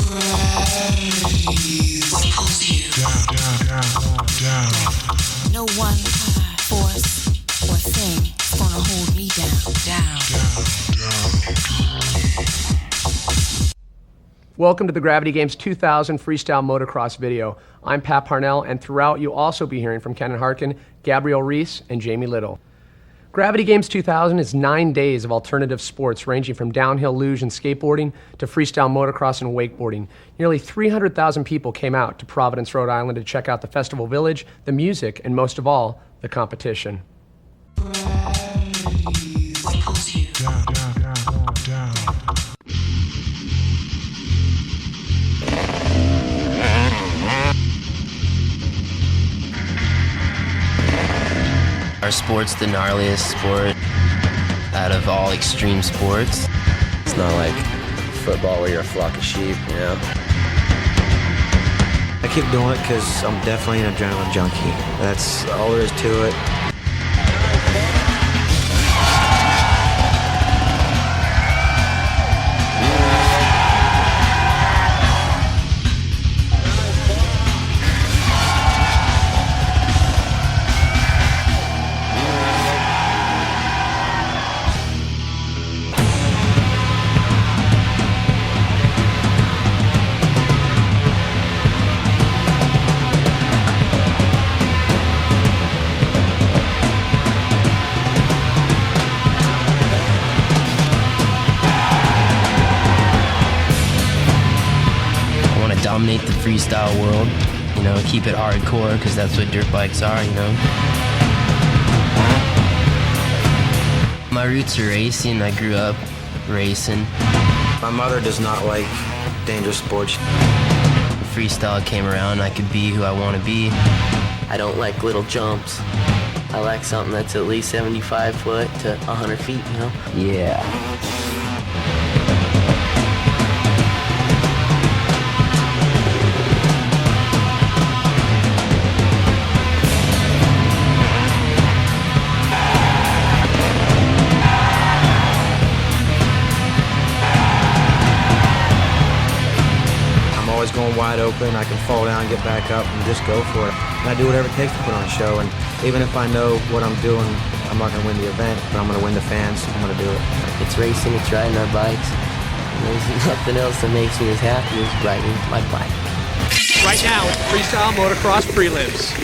What pulls you? Down. No one force or thing is gonna hold me down. Welcome to the Gravity Games 2000 Freestyle Motocross video. I'm Pat Parnell, and throughout you'll also be hearing from Kenan Harkin, Gabrielle Reese, and Jamie Little. Gravity Games 2000 is 9 days of alternative sports ranging from downhill luge and skateboarding to freestyle motocross and wakeboarding. Nearly 300,000 people came out to Providence, Rhode Island to check out the festival village, the music, and most of all, the competition. What pulls you? Down. Our sport's the gnarliest sport out of all extreme sports. It's not like football where you're a flock of sheep, you know? I keep doing it because I'm definitely an adrenaline junkie. That's all there is to it. Dominate the freestyle world, you know, keep it hardcore because that's what dirt bikes are, you know. My roots are racing. I grew up racing. My mother does not like dangerous sports. Freestyle came around, I could be who I want to be. I don't like little jumps. I like something that's at least 75 foot to 100 feet, you know? Yeah. Going wide open, I can fall down, get back up, and just go for it. And I do whatever it takes to put on a show, and even if I know what I'm doing, I'm not going to win the event, but I'm going to win the fans, I'm going to do it. It's racing, it's riding our bikes. And there's nothing else that makes me as happy as riding my bike. Right now, it's freestyle motocross prelims.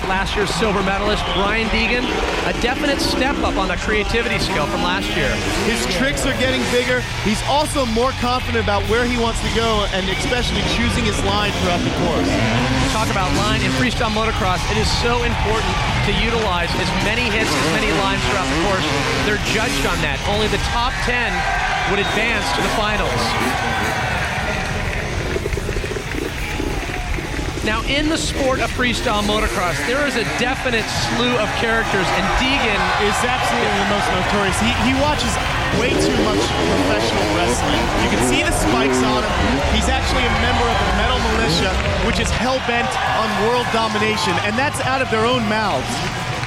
Last year's silver medalist, Brian Deegan, a definite step up on the creativity skill from last year. His tricks are getting bigger. He's also more confident about where he wants to go and especially choosing his line throughout the course. Talk about line in freestyle motocross. It is so important to utilize as many hits, as many lines throughout the course. They're judged on that. Only the top 10 would advance to the finals. Now, in the sport of freestyle motocross, there is a definite slew of characters, and Deegan is absolutely the most notorious. He watches way too much professional wrestling. You can see the spikes on him. He's actually a member of the Metal Militia, which is hell-bent on world domination, and that's out of their own mouths.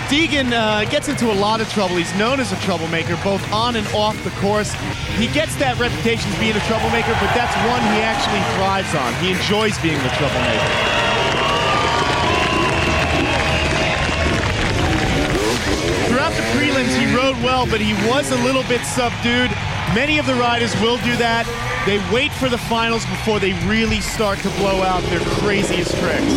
Deegan gets into a lot of trouble. He's known as a troublemaker, both on and off the course. He gets that reputation as being a troublemaker, but that's one he actually thrives on. He enjoys being the troublemaker. Throughout the prelims, he rode well, but he was a little bit subdued. Many of the riders will do that. They wait for the finals before they really start to blow out their craziest tricks.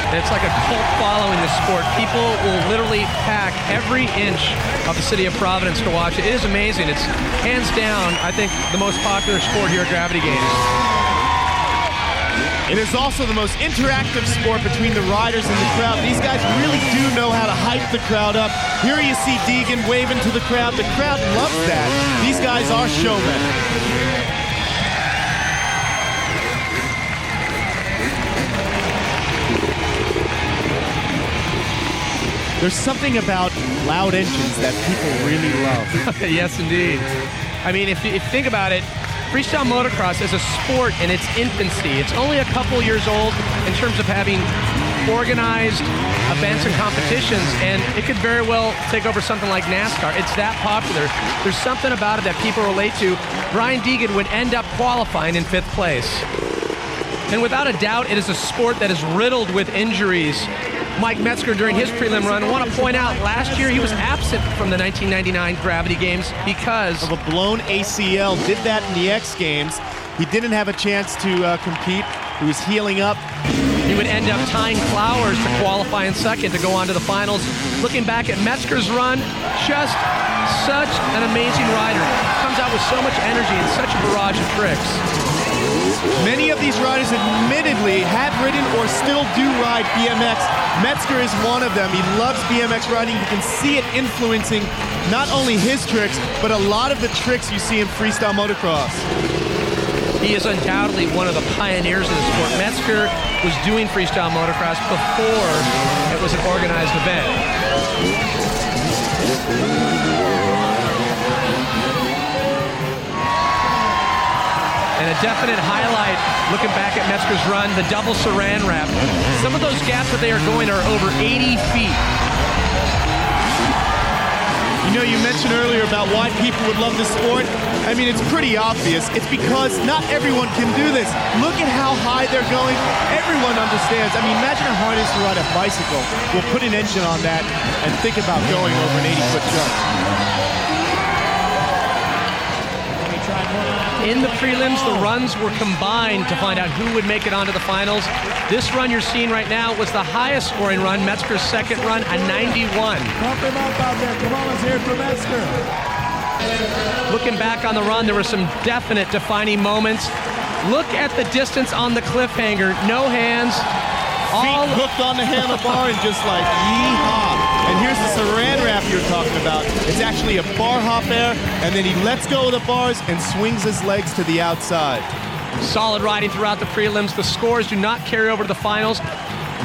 It's like a cult following the sport. People will literally pack every inch of the city of Providence to watch it. It is amazing. It's hands down, I think, the most popular sport here at Gravity Games. It is also the most interactive sport between the riders and the crowd. These guys really do know how to hype the crowd up. Here you see Deegan waving to the crowd. The crowd loves that. These guys are showmen. There's something about loud engines that people really love. Yes, indeed. I mean, if you think about it, freestyle motocross is a sport in its infancy. It's only a couple years old in terms of having organized events and competitions, and it could very well take over something like NASCAR. It's that popular. There's something about it that people relate to. Brian Deegan would end up qualifying in 5th place. And without a doubt, it is a sport that is riddled with injuries. Mike Metzger, during his prelim run, I want to point out, last year he was absent from the 1999 Gravity Games because of a blown ACL. Did that in the X Games. He didn't have a chance to compete. He was healing up. He would end up tying Flowers to qualify in 2nd to go on to the finals. Looking back at Metzger's run, just such an amazing rider. Comes out with so much energy and such a barrage of tricks. Many of these riders admittedly have ridden or still do ride BMX. Metzger is one of them. He loves BMX riding. You can see it influencing not only his tricks, but a lot of the tricks you see in freestyle motocross. He is undoubtedly one of the pioneers of the sport. Metzger was doing freestyle motocross before it was an organized event. And a definite highlight, looking back at Metzger's run, the double saran wrap. Some of those gaps that they are going are over 80 feet. You know, you mentioned earlier about why people would love this sport. I mean, it's pretty obvious. It's because not everyone can do this. Look at how high they're going. Everyone understands. I mean, imagine how hard it is to ride a bicycle. We'll put an engine on that and think about going over an 80-foot jump. In the prelims, the runs were combined to find out who would make it onto the finals. This run you're seeing right now was the highest scoring run, Metzger's 2nd run, a 91. Pump him up out there. Come on, let's hear it for Metzger. Looking back on the run, there were some definite defining moments. Look at the distance on the cliffhanger. No hands. Feet hooked on the handlebar and just like yee-haw. And here's the saran wrap you're talking about. It's actually a bar hop there, and then he lets go of the bars and swings his legs to the outside. Solid riding throughout the prelims. The scores do not carry over to the finals.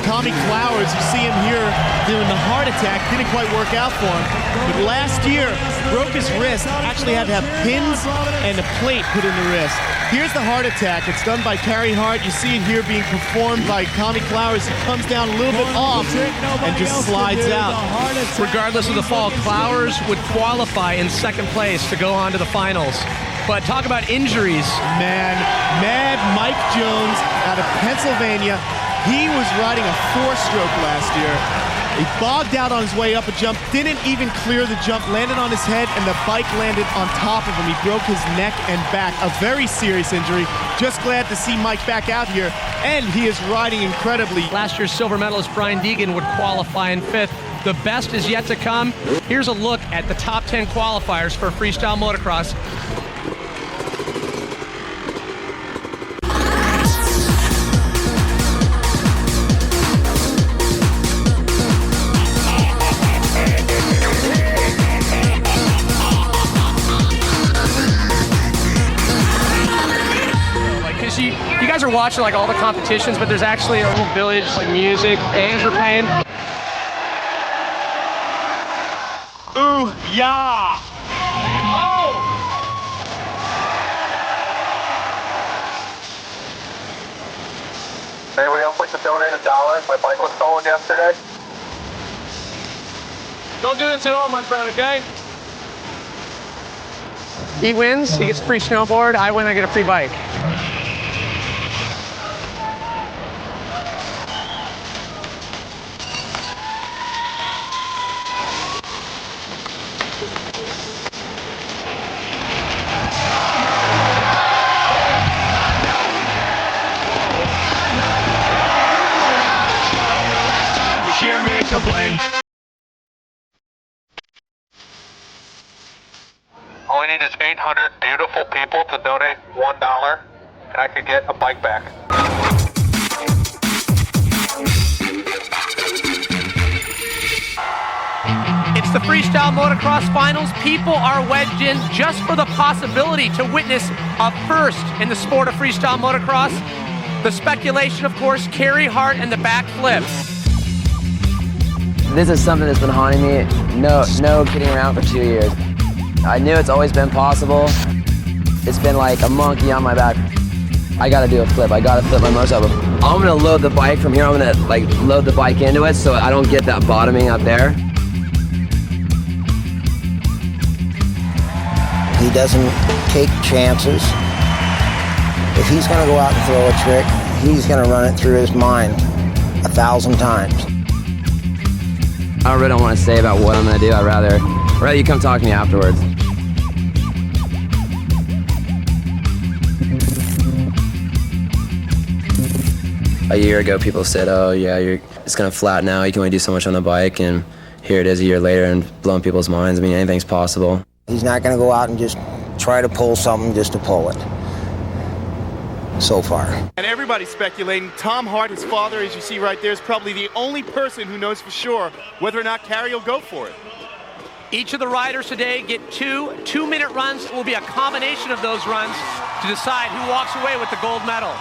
Tommy Flowers, you see him here doing the heart attack, didn't quite work out for him. But last year, broke his wrist, actually had to have pins and a plate put in the wrist. Here's the heart attack. It's done by Carrie Hart. You see it here being performed by Tommy Flowers. He comes down a little bit off and just slides out. Regardless of the fall, Flowers would qualify in 2nd place to go on to the finals. But talk about injuries. Man, Mad Mike Jones out of Pennsylvania. He was riding a 4-stroke last year. He bogged out on his way up a jump, didn't even clear the jump, landed on his head, and the bike landed on top of him. He broke his neck and back, a very serious injury. Just glad to see Mike back out here, and he is riding incredibly. Last year's silver medalist Brian Deegan would qualify in 5th. The best is yet to come. Here's a look at the top 10 qualifiers for freestyle motocross. You guys are watching like all the competitions, but there's actually a little village, like music, bands are playing. Ooh, yeah! Oh! Anybody else like to donate $1? My bike was stolen yesterday. Don't do this at all, my friend, okay? He wins, he gets a free snowboard. I win, I get a free bike. All I need is 800 beautiful people to donate $1, and I could get a bike back. It's the Freestyle Motocross Finals. People are wedged in just for the possibility to witness a first in the sport of freestyle motocross. The speculation, of course, Carrie Hart and the backflip. This is something that's been haunting me, no kidding around for 2 years. I knew it's always been possible. It's been like a monkey on my back I gotta do a flip. I gotta flip my motorcycle. I'm gonna load the bike from here. I'm gonna like load the bike into it so I don't get that bottoming up there. He doesn't take chances. If he's gonna go out and throw a trick, he's gonna run it through his mind 1,000 times. I really don't want to say about what I'm gonna do. I'd rather you come talk to me afterwards. A year ago, people said, "Oh yeah, it's gonna flatten out. You can only do so much on the bike," and here it is a year later and blowing people's minds. I mean, anything's possible. He's not gonna go out and just try to pull something just to pull it. So far. And everybody's speculating. Tom Hart, his father, as you see right there, is probably the only person who knows for sure whether or not Carey will go for it. Each of the riders today get two-minute runs. It will be a combination of those runs to decide who walks away with the gold medal.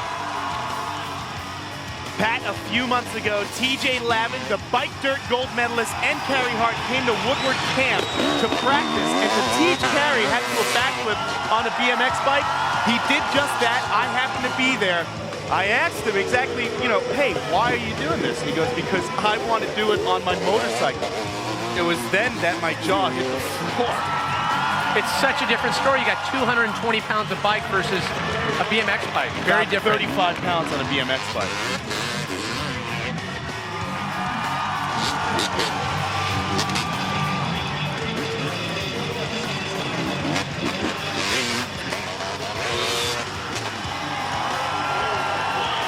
Pat, a few months ago, TJ Lavin, the bike dirt gold medalist, and Carey Hart came to Woodward Camp to practice and to teach Carey how to do a backflip on a BMX bike. He did just that. I happened to be there. I asked him exactly, hey, why are you doing this? And he goes, because I want to do it on my motorcycle. It was then that my jaw hit the floor. It's such a different story. You got 220 pounds of bike versus a BMX bike. Very different. 35 pounds on a BMX bike.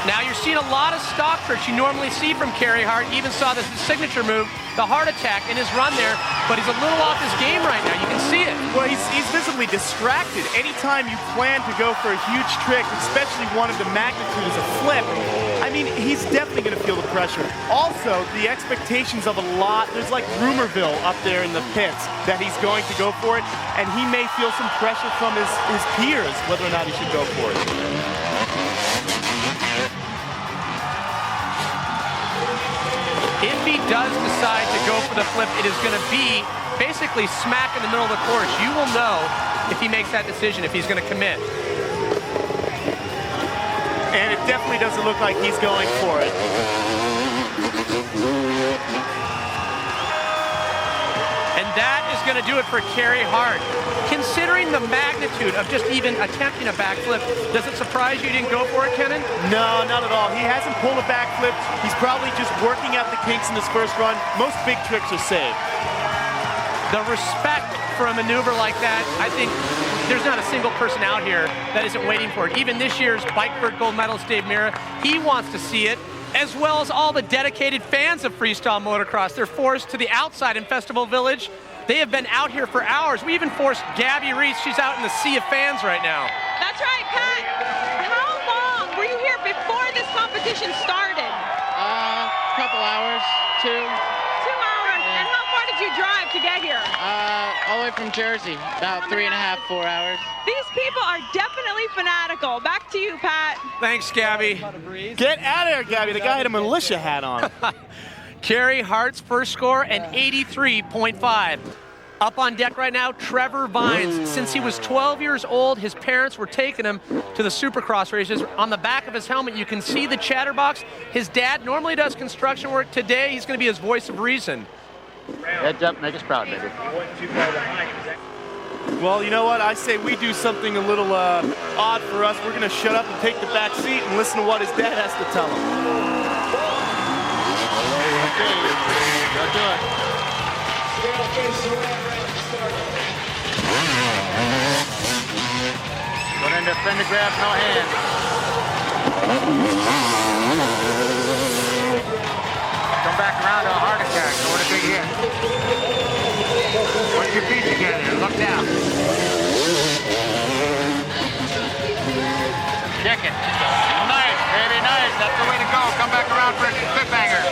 Now you're seeing a lot of stock tricks you normally see from Carey Hart. Even saw this signature move, the heart attack in his run there, but he's a little off his game right now. You can see it. Well, he's visibly distracted. Anytime you plan to go for a huge trick, especially one of the magnitude as a flip, I mean, he's definitely going to feel the pressure. Also, the expectations of a lot, there's like Rumorville up there in the pits that he's going to go for it, and he may feel some pressure from his peers whether or not he should go for it. If he does decide to go for the flip, it is going to be basically smack in the middle of the course. You will know if he makes that decision, if he's going to commit. And it definitely doesn't look like he's going for it. And that is going to do it for Carey Hart. Considering the magnitude of just even attempting a backflip, does it surprise you didn't go for it, Kenan? No, not at all. He hasn't pulled a backflip. He's probably just working out the kinks in his first run. Most big tricks are saved. The respect for a maneuver like that, I think there's not a single person out here that isn't waiting for it. Even this year's Bikeford gold medalist, Dave Mira, he wants to see it, as well as all the dedicated fans of freestyle motocross. They're forced to the outside in Festival Village. They have been out here for hours. We even forced Gabby Reese. She's out in the sea of fans right now. That's right, Pat. How long were you here before this competition started? A couple hours, 2. 2 hours. Yeah. And how far did you drive to get here? All the way from Jersey, about 3.5, 4 hours. These people are definitely fanatical. Back to you, Pat. Thanks, Gabby. Get out of there, Gabby. The guy had a militia hat on. Carey Hart's first score, an 83.5. Up on deck right now, Trevor Vines. Since he was 12 years old, his parents were taking him to the Supercross races. On the back of his helmet, you can see the chatterbox. His dad normally does construction work. Today, he's going to be his voice of reason. Heads up, make us proud, baby. Well, you know what? I say we do something a little odd for us. We're going to shut up and take the back seat and listen to what his dad has to tell him. Okay, go do it. Going into fender grab, no hands. Come back around to a heart attack, going a big hit. Put your feet together, look down. Kick it. Nice, baby, nice. That's the way to go. Come back around for a flip hanger.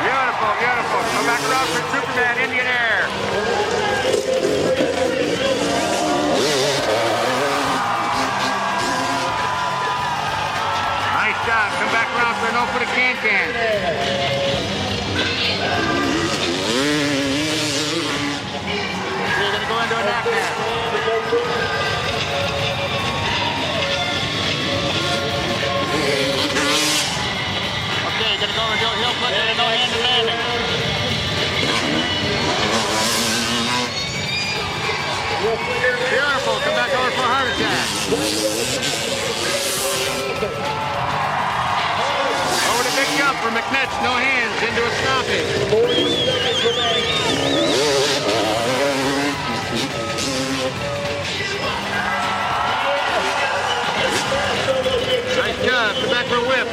Beautiful, beautiful. Come back around for Superman, Indian Air. Nice job. Come back around for an open can-can. You're going to go into a nap now. pitch, no hands, into a stopping. Nice job, come back for a whip.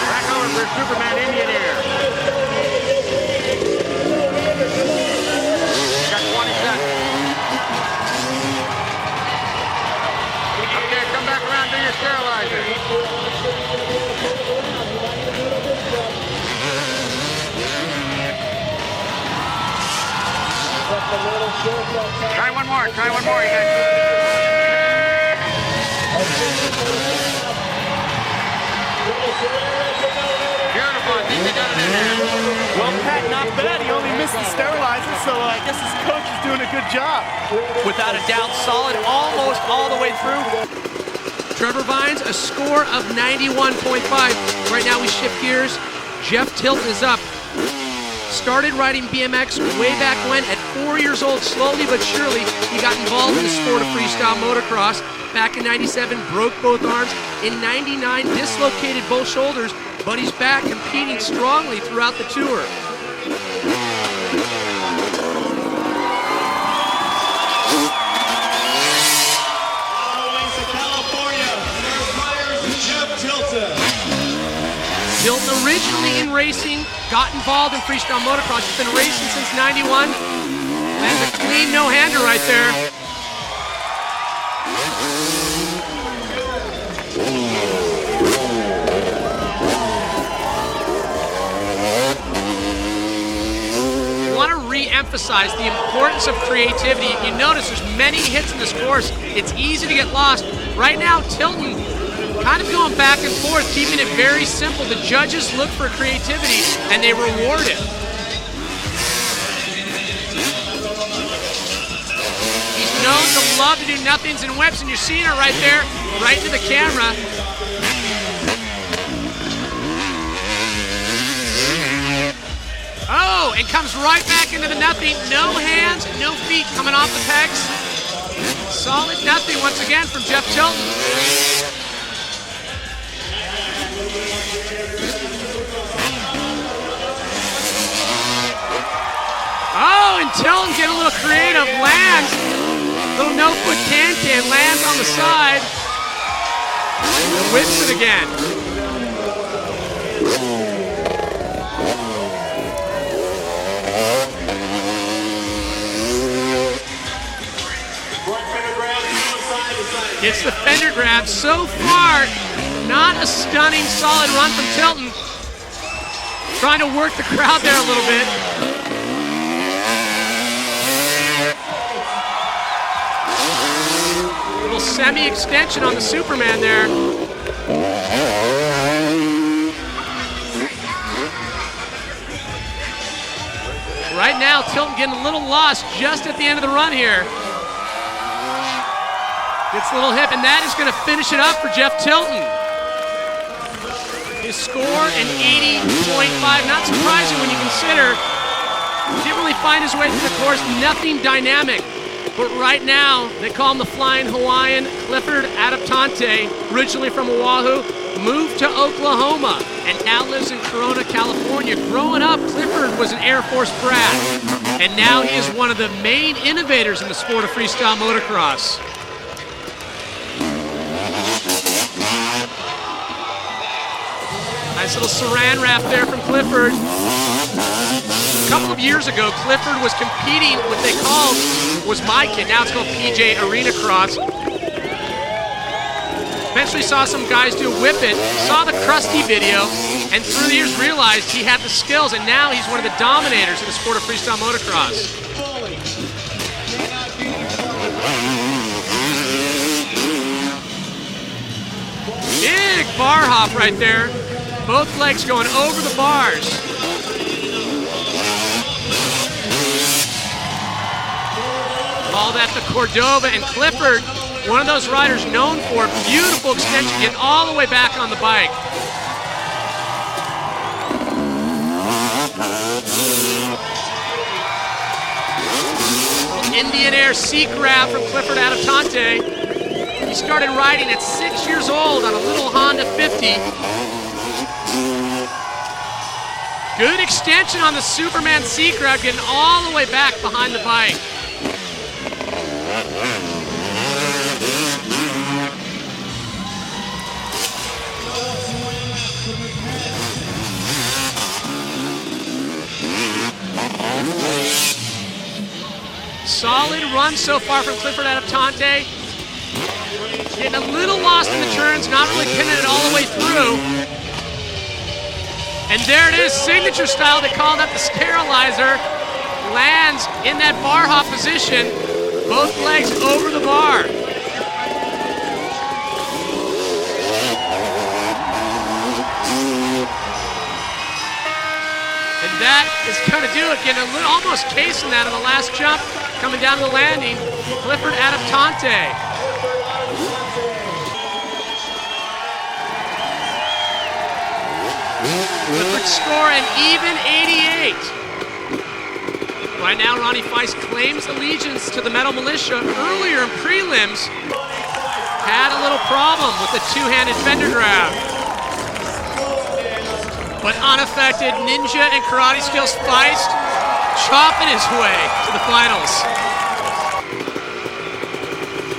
Back over for Superman Indian Air. Got 20 seconds. Okay, come back around, do your sterilizer. Try one more, you got beautiful, I think they got it in there. Well, Pat, not bad. He only missed the sterilizer, so I guess his coach is doing a good job. Without a doubt, solid almost all the way through. Trevor Vines, a score of 91.5. Right now we shift gears. Jeff Tilton is up. Started riding BMX way back when, at 4 years old. Slowly but surely, he got involved in the sport of freestyle motocross. Back in 97, broke both arms. In 99, dislocated both shoulders, but he's back competing strongly throughout the tour. Tilton originally in racing, got involved in freestyle motocross. He's been racing since 91. Lands a clean no-hander right there. I want to re-emphasize the importance of creativity. If you notice, there's many hits in this course. It's easy to get lost. Right now, Tilton kind of going back and forth, keeping it very simple. The judges look for creativity, and they reward it. He's known to love to do nothings and whips, and you're seeing it right there, right to the camera. Oh, and comes right back into the nothing. No hands, no feet coming off the pegs. Solid nothing once again from Jeff Tilton. Oh, and Tilton getting a little creative, lands. Little no-foot can-can, lands on the side. And whips it again. Gets the fender grab. So far, not a stunning, solid run from Tilton. Trying to work the crowd there a little bit. Little semi-extension on the Superman there. Right now, Tilton getting a little lost just at the end of the run here. Gets a little hip, and that is going to finish it up for Jeff Tilton. His score, an 80.5. Not surprising when you consider he didn't really find his way through the course. Nothing dynamic. But right now, they call him the Flying Hawaiian. Clifford Adaptante, originally from Oahu, moved to Oklahoma and now lives in Corona, California. Growing up, Clifford was an Air Force brat, and now he is one of the main innovators in the sport of freestyle motocross. Nice little saran wrap there from Clifford. A couple of years ago, Clifford was competing what they called was My Kid. Now it's called PJ Arena Cross. Eventually saw some guys do Whip It, saw the Krusty video, and through the years realized he had the skills, and now he's one of the dominators in the sport of freestyle motocross. Big bar hop right there. Both legs going over the bars. All that to Cordova, and Clifford, one of those riders known for beautiful extension, getting all the way back on the bike. Indian Air seat grab from Clifford Adaptante. He started riding at 6 years old on a little Honda 50. Good extension on the Superman C crowd, getting all the way back behind the bike. Solid run so far from Clifford Adaptante. Getting a little lost in the turns, not really pinning it all the way through. And there it is, signature style. They call that the sterilizer. Lands in that bar hop position, both legs over the bar. And that is going to do it, getting a little, almost casing that on the last jump, coming down to the landing. Clifford Adaptante. Clifford score an even 88. Right now, Ronnie Feist claims allegiance to the Metal Militia. Earlier in prelims, had a little problem with the two-handed fender grab. But unaffected, ninja and karate skills Feist chopping his way to the finals.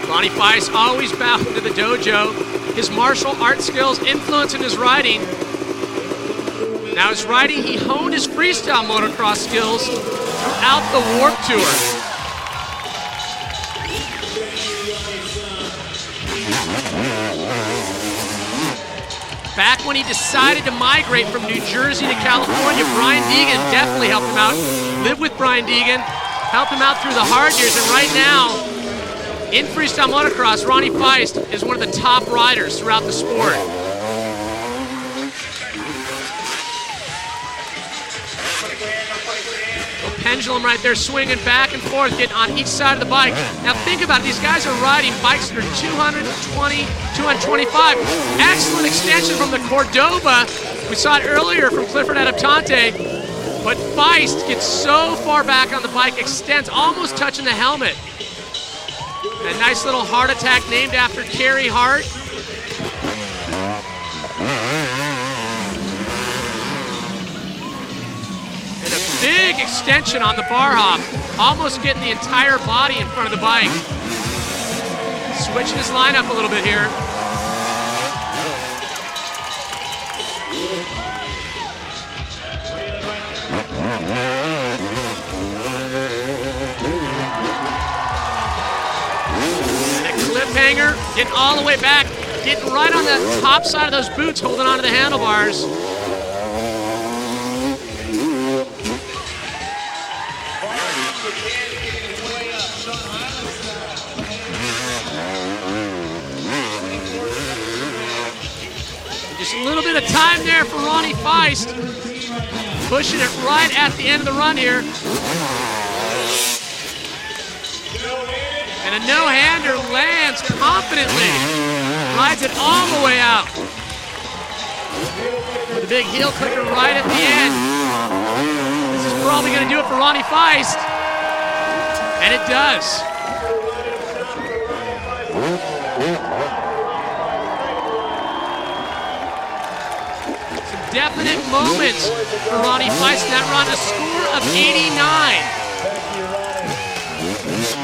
Ronnie Feist always bowing to the dojo. His martial arts skills influencing his riding. Now his riding, he honed his freestyle motocross skills throughout the Warped Tour. Back when he decided to migrate from New Jersey to California, Brian Deegan definitely helped him out. Lived with Brian Deegan, helped him out through the hard years, and right now, in freestyle motocross, Ronnie Feist is one of the top riders throughout the sport. Pendulum right there, swinging back and forth, getting on each side of the bike. Now think about it, these guys are riding bikes that are 220, 225. Excellent extension from the Cordoba. We saw it earlier from Clifford Adaptante, but Feist gets so far back on the bike, extends, almost touching the helmet. A nice little heart attack named after Carey Hart. Big extension on the bar hop, almost getting the entire body in front of the bike. Switching his lineup a little bit here. And a clip hanger, getting all the way back, getting right on the top side of those boots, holding onto the handlebars. Just a little bit of time there for Ronnie Feist. Pushing it right at the end of the run here. And a no-hander lands confidently. Rides it all the way out. With a big heel clicker right at the end. This is probably going to do it for Ronnie Feist. And it does. Definite moments for Ronnie Feist in that run, a score of 89.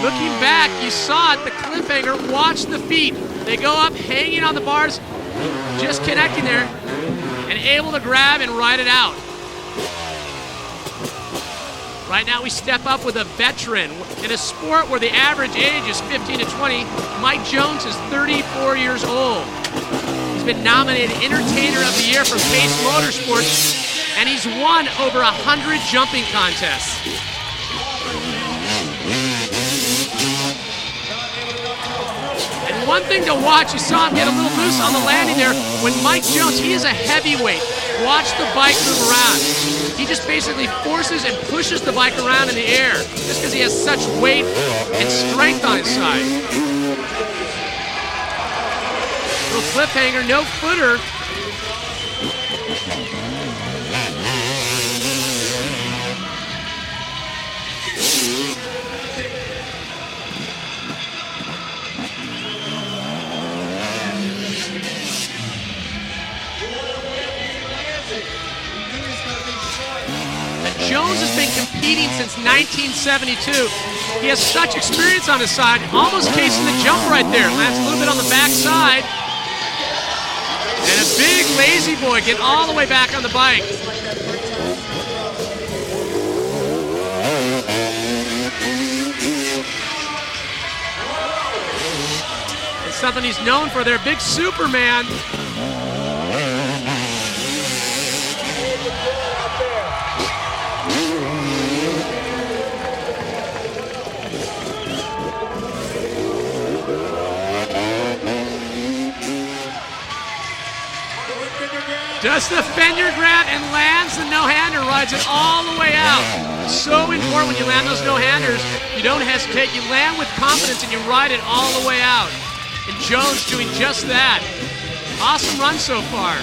Looking back, you saw it, the cliffhanger, watch the feet. They go up, hanging on the bars, just connecting there, and able to grab and ride it out. Right now we step up with a veteran. In a sport where the average age is 15 to 20, Mike Jones is 34 years old. He's been nominated Entertainer of the Year for Pace Motorsports, and he's won over 100 jumping contests. And one thing to watch, you saw him get a little loose on the landing there. When Mike Jones, he is a heavyweight. Watch the bike move around. He just basically forces and pushes the bike around in the air just because he has such weight and strength on his side. Little cliffhanger, no footer. Jones has been competing since 1972. He has such experience on his side, almost casing the jump right there. Lands a little bit on the back side. And a big lazy boy getting all the way back on the bike. It's something he's known for there, big Superman. Does the fender grab and lands the no-hander, rides it all the way out. So important when you land those no-handers. You don't hesitate, you land with confidence and you ride it all the way out. And Jones doing just that. Awesome run so far.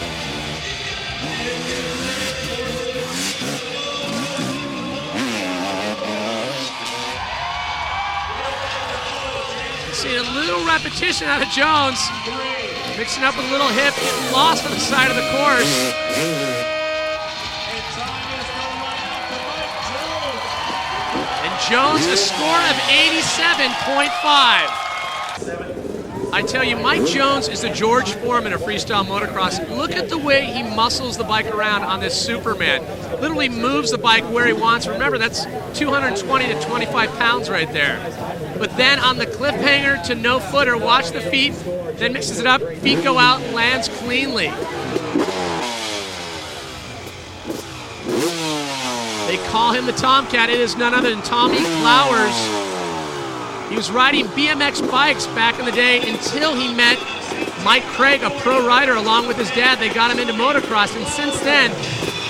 See a little repetition out of Jones. Mixing up with a little hip, getting lost on the side of the course. And Jones, a score of 87.5. I tell you, Mike Jones is the George Foreman of freestyle motocross. Look at the way he muscles the bike around on this Superman. Literally moves the bike where he wants. Remember, that's 220 to 25 pounds right there. But then on the cliffhanger to no footer, watch the feet, then mixes it up, feet go out, lands cleanly. They call him the Tomcat. It is none other than Tommy Flowers. He was riding BMX bikes back in the day until he met Mike Craig, a pro rider, along with his dad. They got him into motocross, and since then,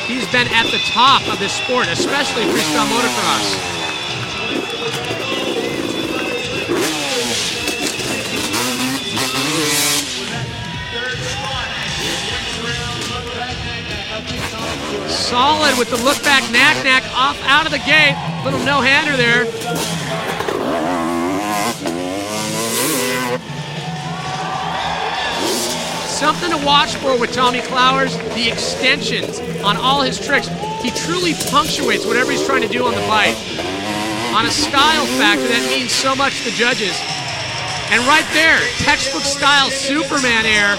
he's been at the top of this sport, especially freestyle motocross. Solid with the look back knack off out of the gate. Little no-hander there. Something to watch for with Tommy Flowers, the extensions on all his tricks. He truly punctuates whatever he's trying to do on the bike. On a style factor, that means so much to the judges. And right there, textbook style Superman air,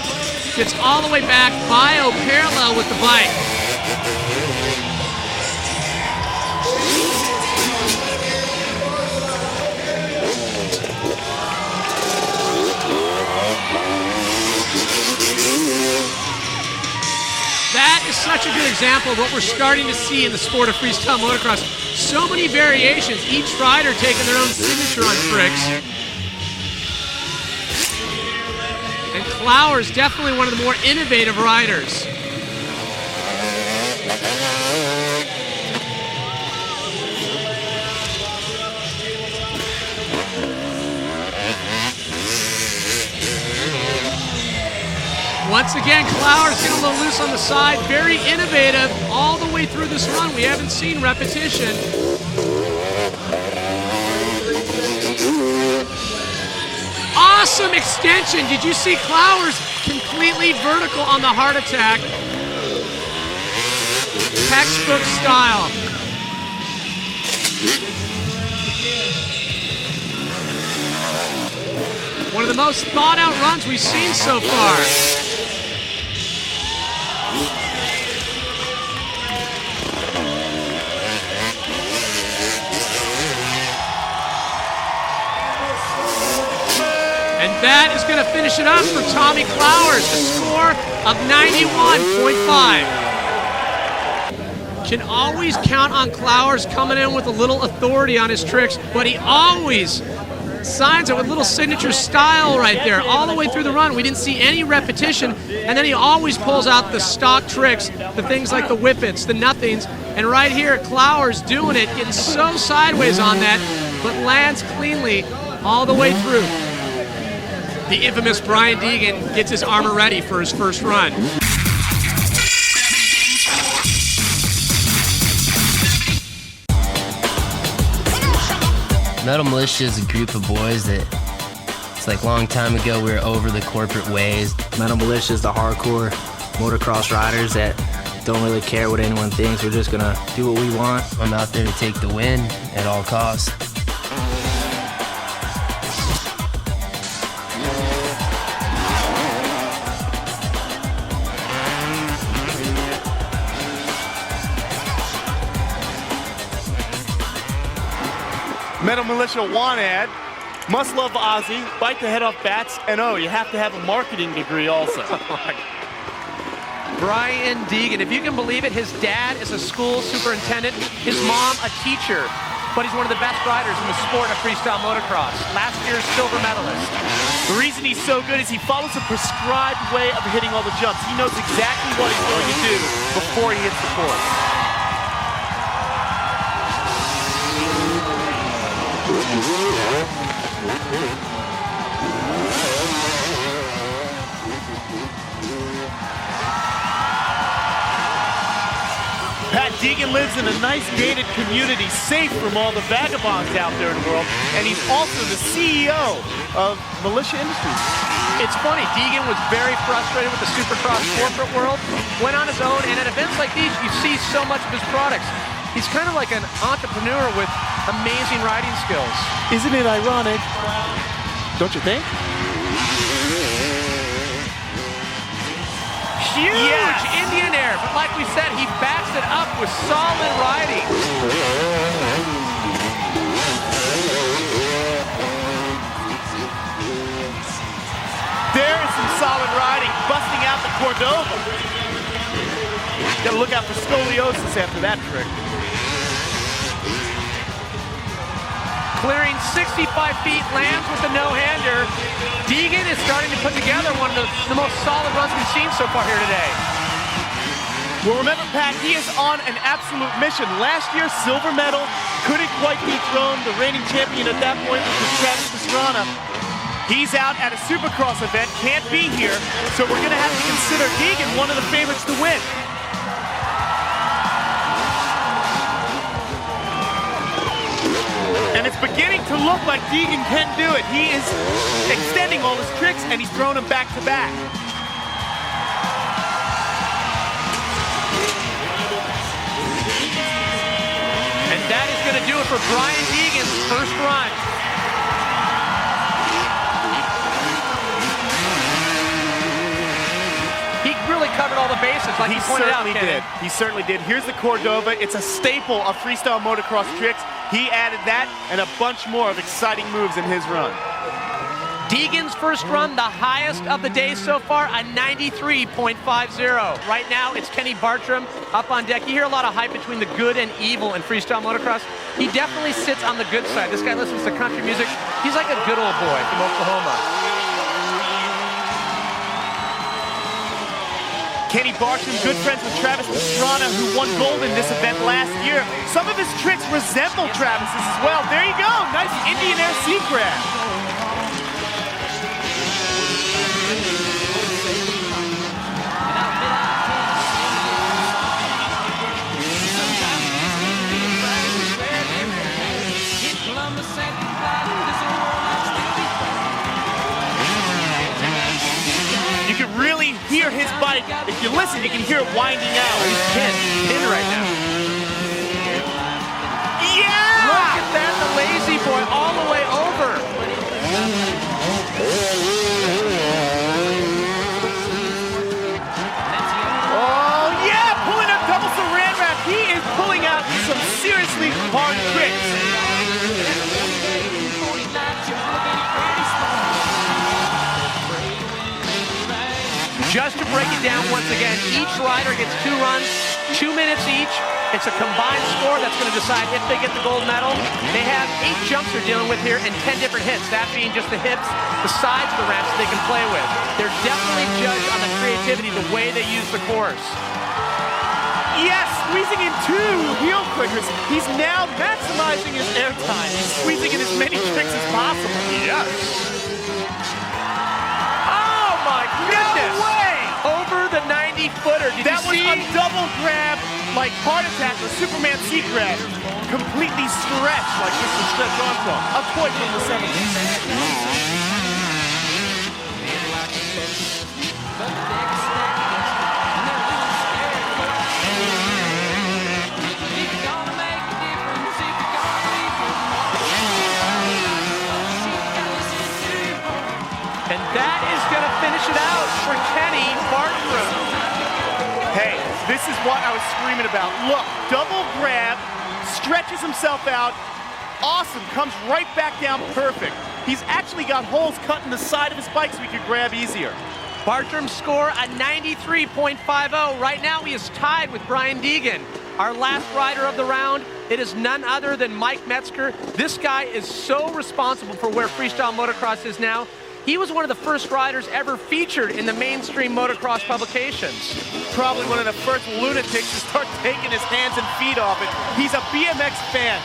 gets all the way back, bio parallel with the bike. That is such a good example of what we're starting to see in the sport of freestyle motocross. So many variations, each rider taking their own signature on tricks. And Flowers, definitely one of the more innovative riders. Once again, Flowers getting a little loose on the side. Very innovative all the way through this run. We haven't seen repetition. Awesome extension. Did you see Flowers completely vertical on the heart attack? Textbook style. One of the most thought out runs we've seen so far. And that is going to finish it up for Tommy Flowers, a score of 91.5. Can always count on Flowers coming in with a little authority on his tricks, but he always signs it with little signature style right there all the way through the run. We didn't see any repetition, and then he always pulls out the stock tricks, the things like the whippets, the nothings, and right here, Flowers doing it, getting so sideways on that, but lands cleanly all the way through. The infamous Brian Deegan gets his armor ready for his first run. Metal Militia is a group of boys that, it's like a long time ago, we were over the corporate ways. Metal Militia is the hardcore motocross riders that don't really care what anyone thinks. We're just gonna do what we want. I'm out there to take the win at all costs. Metal Militia want ad. Must love Ozzy. Bite the head off bats. And oh, you have to have a marketing degree also. Brian Deegan, if you can believe it, his dad is a school superintendent, his mom a teacher, but he's one of the best riders in the sport of freestyle motocross. Last year's silver medalist. The reason he's so good is he follows a prescribed way of hitting all the jumps. He knows exactly what he's going to do before he hits the course. Pat Deegan lives in a nice gated community, safe from all the vagabonds out there in the world, and he's also the CEO of Militia Industries. It's funny, Deegan was very frustrated with the Supercross corporate world, went on his own, and at events like these, you see so much of his products. He's kind of like an entrepreneur with amazing riding skills. Isn't it ironic? Don't you think? Huge Indian air, but like we said, he backs it up with solid riding. There is some solid riding, busting out the Cordova. Gotta look out for scoliosis after that trick. Clearing 65 feet, lands with the no-hander. Deegan is starting to put together one of the most solid runs we've seen so far here today. Well, remember, Pat, he is on an absolute mission. Last year, silver medal, couldn't quite dethrone the reigning champion at that point, which was Travis Pastrana. He's out at a Supercross event, can't be here, so we're going to have to consider Deegan one of the favorites to win. And it's beginning to look like Deegan can do it. He is extending all his tricks, and he's throwing them back to back. And that is going to do it for Brian Deegan's first run. He really covered all the bases, like he pointed out, Ken. He certainly did. Here's the Cordova. It's a staple of freestyle motocross tricks. He added that and a bunch more of exciting moves in his run. Deegan's first run, the highest of the day so far, a 93.50. Right now, it's Kenny Bartram up on deck. You hear a lot of hype between the good and evil in freestyle motocross. He definitely sits on the good side. This guy listens to country music. He's like a good old boy from Oklahoma. Kenny Bartram, good friends with Travis Pastrana, who won gold in this event last year. Some of his tricks resemble Travis's as well. There you go, nice Indian air seat grab. Really hear his bike. If you listen, you can hear it winding out. He's pinned right now. Yeah! Look at that, the lazy boy all the way over. Oh yeah, pulling up double saran wrap. He is pulling out some seriously hard tricks. Just to break it down once again, each rider gets 2 runs, 2 minutes each. It's a combined score that's going to decide if they get the gold medal. They have 8 jumps they're dealing with here and 10 different hits, that being just the hips, the sides of the ramps they can play with. They're definitely judged on the creativity, the way they use the course. Yes, squeezing in 2 heel clickers. He's now maximizing his airtime. He's squeezing in as many tricks as possible. Yes. Oh my goodness! No way! Over the 90-footer. That was a double grab, like heart attack or Superman seat grab. Completely stretched, like Mr. Stretch Armstrong. A toy from the 70s. This is what I was screaming about. Look, double grab, stretches himself out. Awesome, comes right back down perfect. He's actually got holes cut in the side of his bike so he could grab easier. Bartram's score, a 93.50. Right now he is tied with Brian Deegan. Our last rider of the round, it is none other than Mike Metzger. This guy is so responsible for where freestyle motocross is now. He was one of the first riders ever featured in the mainstream motocross publications. Probably one of the first lunatics to start taking his hands and feet off it. He's a BMX fan.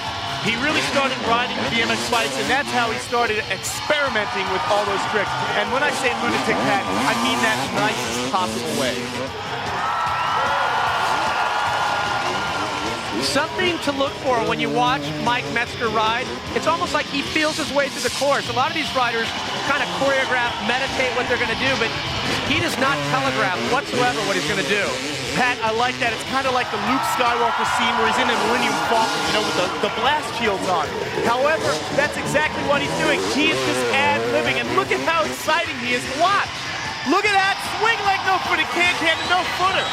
He really started riding BMX bikes, and that's how he started experimenting with all those tricks. And when I say lunatic, Pat, I mean that in the nicest possible way. Something to look for when you watch Mike Metzger ride. It's almost like he feels his way through the course. A lot of these riders kind of choreograph, meditate what they're going to do, but he does not telegraph whatsoever what he's going to do. Pat, I like that. It's kind of like the Luke Skywalker scene where he's in the Millennium Falcon, you know, with the blast shields on. However, that's exactly what he's doing. He is just ad-libbing, and look at how exciting he is to watch. Look at that, swing like no footer, can-can to no footer.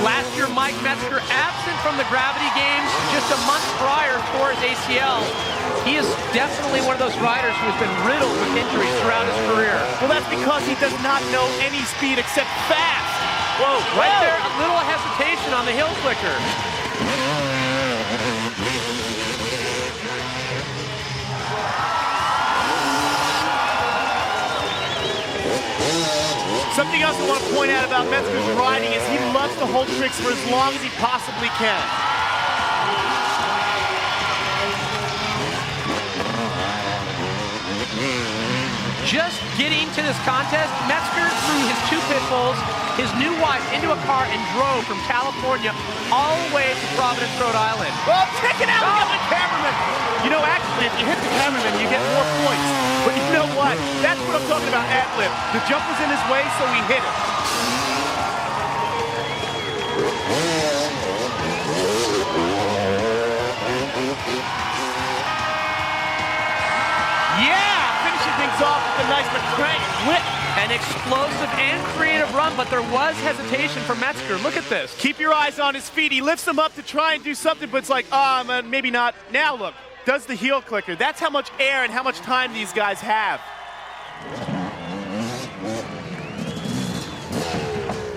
Last year, Mike Metzger absent from the Gravity Games just a month prior for his ACL. He is definitely one of those riders who has been riddled with injuries throughout his career. Well, that's because he does not know any speed except fast. Whoa, right there, a little hesitation on the hill clicker. Something else I want to point out about Metzger's riding is he loves to hold tricks for as long as he possibly can. Just getting to this contest, Metzger threw his 2 pit bulls, his new wife into a car and drove from California all the way to Providence, Rhode Island. Well, check it out, look at the cameraman. You know, actually, if you hit the cameraman, you get more points. But you know what? That's what I'm talking about, ad-lib. The jump was in his way, so he hit it. Yeah! Finishing things off with a nice McCrank whip. An explosive and creative run, but there was hesitation from Metzger. Look at this. Keep your eyes on his feet. He lifts them up to try and do something, but it's like, maybe not. Now look, does the heel clicker. That's how much air and how much time these guys have.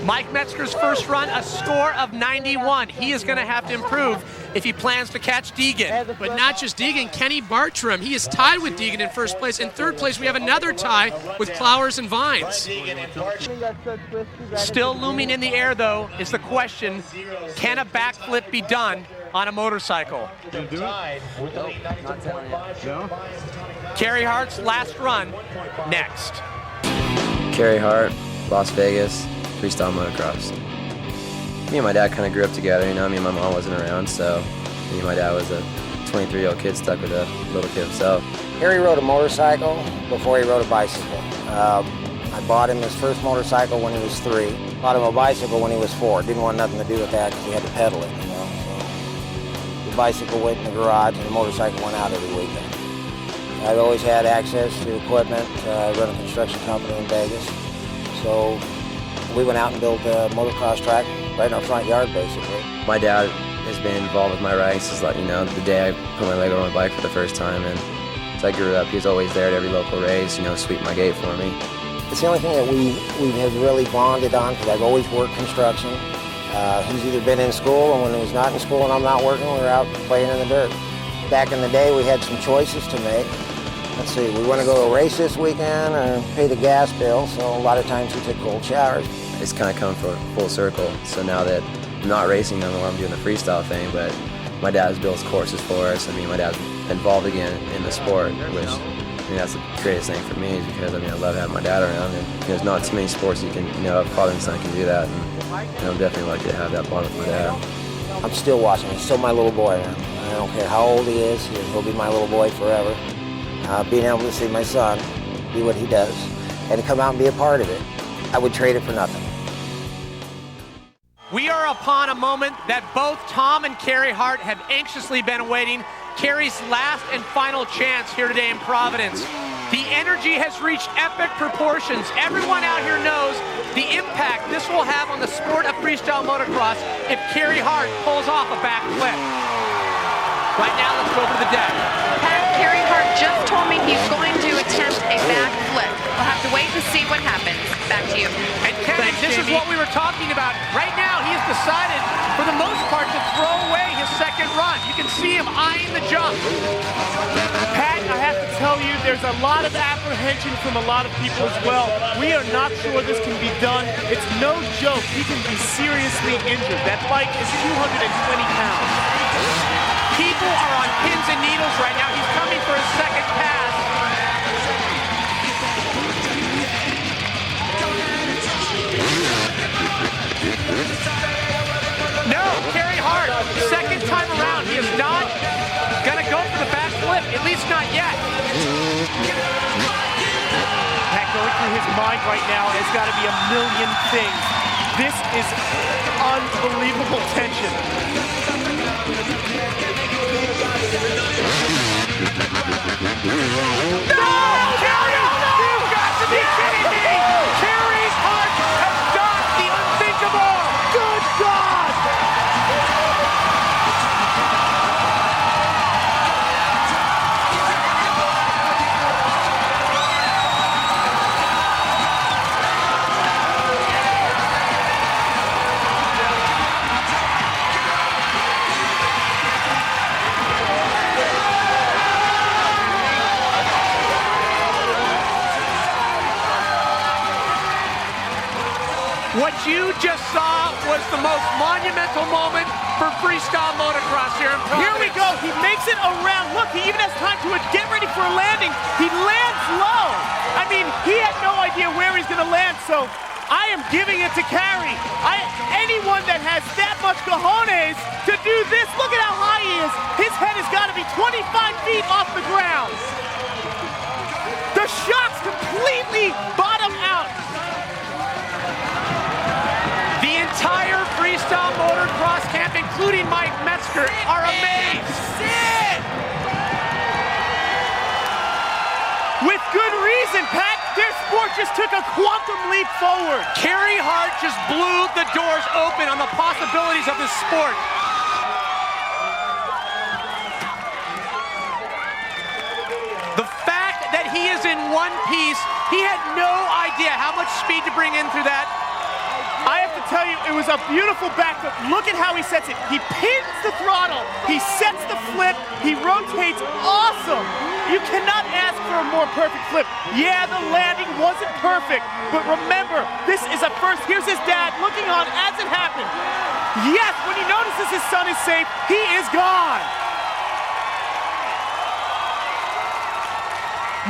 Mike Metzger's first run, a score of 91. He is going to have to improve if he plans to catch Deegan. But not just Deegan, Kenny Bartram. He is tied with Deegan in first place. In third place, we have another tie with Clowers and Vines. Still looming in the air, though, is the question, can a backflip be done on a motorcycle? Carey Hart's last run, next. Carey Hart, Las Vegas, freestyle motocross. Me and my dad kind of grew up together, you know. Me and my mom wasn't around, so me and my dad was a 23-year-old kid stuck with a little kid himself. Harry rode a motorcycle before he rode a bicycle. I bought him his first motorcycle when he was 3. Bought him a bicycle when he was 4. Didn't want nothing to do with that because he had to pedal it, you know. So the bicycle went in the garage and the motorcycle went out every weekend. I've always had access to equipment. I run a construction company in Vegas. So we went out and built a motocross track right in our front yard, basically. My dad has been involved with my riding since, like, you know, the day I put my leg on my bike for the first time, and as I grew up, he was always there at every local race, you know, sweeping my gate for me. It's the only thing that we have really bonded on, because I've always worked construction. He's either been in school, and when he's not in school and I'm not working, we're out playing in the dirt. Back in the day, we had some choices to make. Let's see, we want to go to a race this weekend or pay the gas bill, so a lot of times we took cold showers. It's kind of come full circle, so now that I'm not racing no more, I'm doing the freestyle thing, but my dad's built courses for us. I mean, my dad's involved again in the sport, which, I mean, that's the greatest thing for me, is because, I mean, I love having my dad around, and there's not too many sports you can, you know, a father and son can do that, and, you know, I'm definitely lucky to have that bond with my dad. I'm still watching. He's still my little boy, man. I don't care how old he is, he'll be my little boy forever. Being able to see my son do what he does and to come out and be a part of it, I would trade it for nothing. We are upon a moment that both Tom and Carey Hart have anxiously been awaiting Kerry's last and final chance here today in Providence. The energy has reached epic proportions. Everyone out here knows the impact this will have on the sport of freestyle motocross if Kerry Hart pulls off a backflip. Right now, let's go over to the deck. Kerry Hart just told me he's going to attempt a backflip. We'll have to wait to see what happens. Back to you. And Kevin, this is what we were talking about. Right now, he has decided, for the most part, to throw away his second run. You can see him eyeing the jump. Pat, I have to tell you, there's a lot of apprehension from a lot of people as well. We are not sure this can be done. It's no joke. He can be seriously injured. That bike is 220 pounds. People are on pins and needles right now. He's coming for his second pass. No, Kerry Hart, second time around. He is not gonna go for the backflip, at least not yet. Pat, going through his mind right now, has got to be a million things. This is unbelievable tension. No! Kerry! You've got to be kidding me! Kerry Hart has done the unthinkable! Good God! What you just saw was the most monumental moment for freestyle motocross here in Providence. Here we go. He makes it around. Look, he even has time to get ready for a landing. He lands low. I mean, he had no idea where he's going to land, so I am giving it to Kerry. Anyone that has that much cojones to do this, look at how high he is. His head has got to be 25 feet off the ground. The shocks completely bottom out. The entire freestyle motocross camp, including Mike Metzger, are amazed. With good reason, Pat. Their sport just took a quantum leap forward. Kerry Hart just blew the doors open on the possibilities of this sport. The fact that he is in one piece, he had no idea how much speed to bring in through that. I have to tell you, it was a beautiful backflip. Look at how he sets it. He pins the throttle. He sets the flip. He rotates. Awesome. You cannot ask for a more perfect flip. Yeah, the landing wasn't perfect, but remember, this is a first. Here's his dad looking on as it happened. Yes, when he notices his son is safe, he is gone.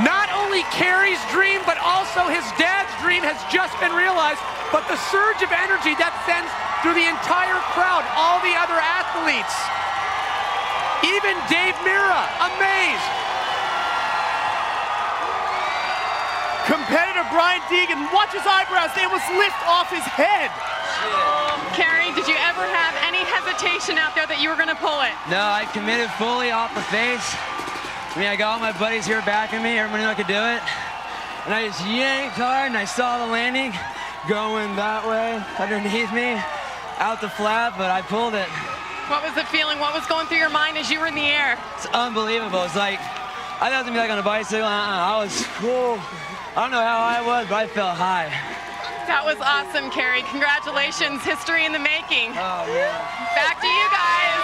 Not only Kerry's dream, but also his dad's dream has just been realized. But the surge of energy that sends through the entire crowd, all the other athletes, even Dave Mira, amazed. Competitor Brian Deegan, watch his eyebrows, they almost lift off his head. Kerry, did you ever have any hesitation out there that you were going to pull it? No, I committed fully off the face. I mean, I got all my buddies here backing me, everybody knew I could do it. And I just yanked hard and I saw the landing going that way, underneath me, out the flap, but I pulled it. What was the feeling? What was going through your mind as you were in the air? It's unbelievable. It's like, I thought it was gonna be like on a bicycle. I was cool. I don't know how high I was, but I felt high. That was awesome, Kerry. Congratulations, history in the making. Oh, yeah. Back to you guys.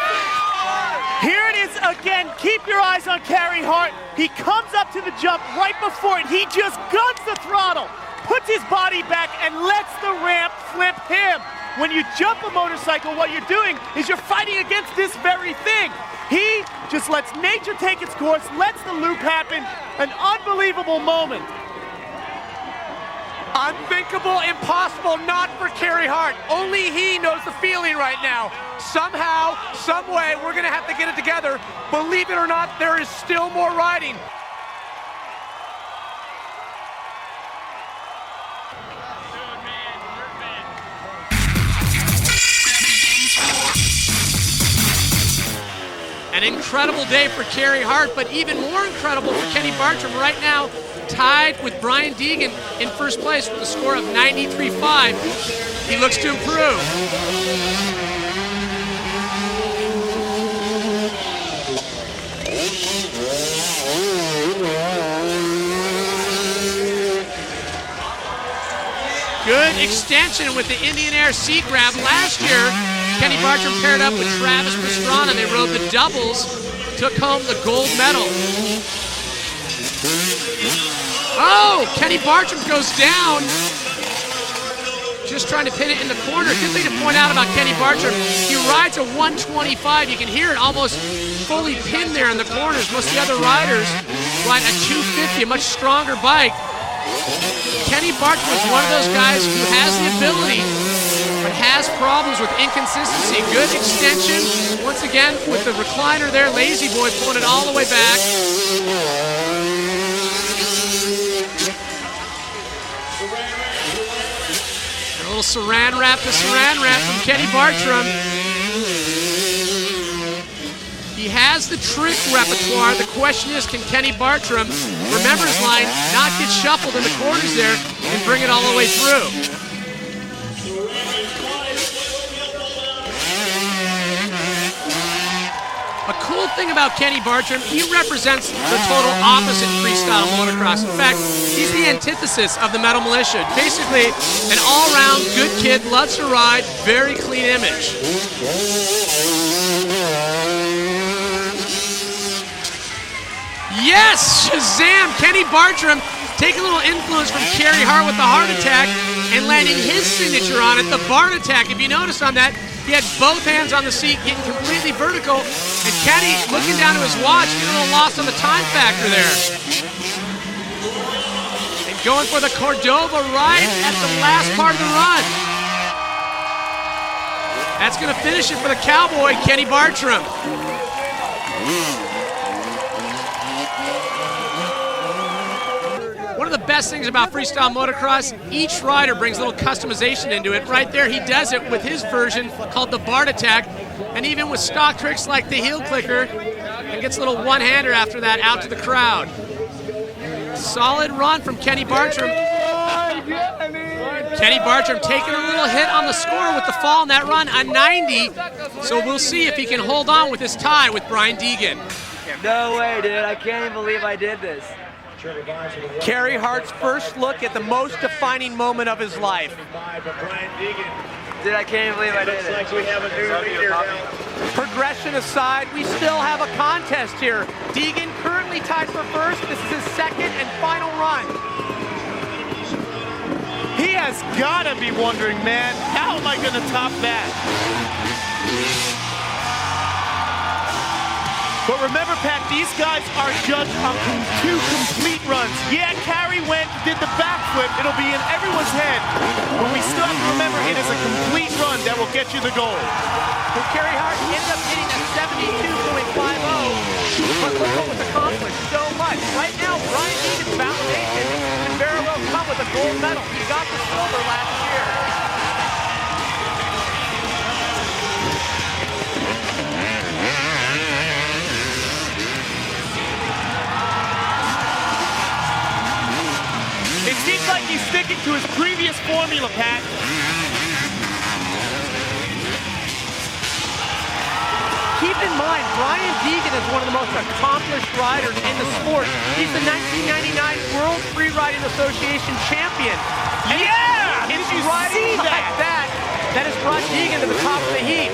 Here it is again. Keep your eyes on Kerry Hart. He comes up to the jump right before it. He just guns the throttle, puts his body back, and lets the ramp flip him. When you jump a motorcycle, what you're doing is you're fighting against this very thing. He just lets nature take its course, lets the loop happen. An unbelievable moment. Unthinkable, impossible, not for Kerry Hart. Only he knows the feeling right now. Somehow, some way, we're gonna have to get it together. Believe it or not, there is still more riding. An incredible day for Carey Hart, but even more incredible for Kenny Bartram right now, tied with Brian Deegan in first place with a score of 93.5. He looks to improve. Good extension with the Indian Air seat grab. Last year, Kenny Bartram paired up with Travis Pastrana. They rode the doubles, took home the gold medal. Oh, Kenny Bartram goes down. Just trying to pin it in the corner. Good thing to point out about Kenny Bartram, he rides a 125. You can hear it almost fully pinned there in the corners. Most of the other riders ride a 250, a much stronger bike. Kenny Bartram is one of those guys who has the ability, but has problems with inconsistency. Good extension. Once again, with the recliner there, Lazy Boy pulling it all the way back. And a little saran wrap to saran wrap from Kenny Bartram. He has the trick repertoire. The question is, can Kenny Bartram remember his line, not get shuffled in the corners there, and bring it all the way through? A cool thing about Kenny Bartram, he represents the total opposite freestyle motocross. In fact, he's the antithesis of the Metal Militia. Basically, an all-around good kid, loves to ride, very clean image. Yes, Shazam! Kenny Bartram taking a little influence from Carey Hart with the heart attack and landing his signature on it, the Bart attack. If you noticed on that, he had both hands on the seat, getting completely vertical, and Kenny looking down to his watch, getting a little lost on the time factor there. And going for the Cordova right at the last part of the run. That's going to finish it for the Cowboy, Kenny Bartram. One of the best things about freestyle motocross, each rider brings a little customization into it. Right there, he does it with his version called the Bart attack, and even with stock tricks like the heel clicker, and gets a little one-hander after that out to the crowd. Solid run from Kenny Bartram. Kenny Bartram taking a little hit on the score with the fall in that run, a 90. So we'll see if he can hold on with his tie with Brian Deegan. No way, dude. I can't even believe I did this. Carey Hart's first look at the most defining moment of his life. Dude, I can't believe I did it. Like we have a new leader now. Progression aside, we still have a contest here. Deegan currently tied for first. This is his second and final run. He has got to be wondering, man, how am I going to top that? But remember, Pat, these guys are judged on 2 complete runs. Yeah, Carey went, did the backflip. It'll be in everyone's head. But we still have to remember it is a complete run that will get you the goal. Well, Carey Hart ended up hitting a 72.50. But look what was accomplished. So much. Right now, Brian Deegan's validation can very well come with a gold medal. He got the silver last year. It seems like he's sticking to his previous formula, Pat. Keep in mind, Brian Deegan is one of the most accomplished riders in the sport. He's the 1999 World Free Riding Association champion. And yeah! It's riding like that that has brought Deegan to the top of the heap.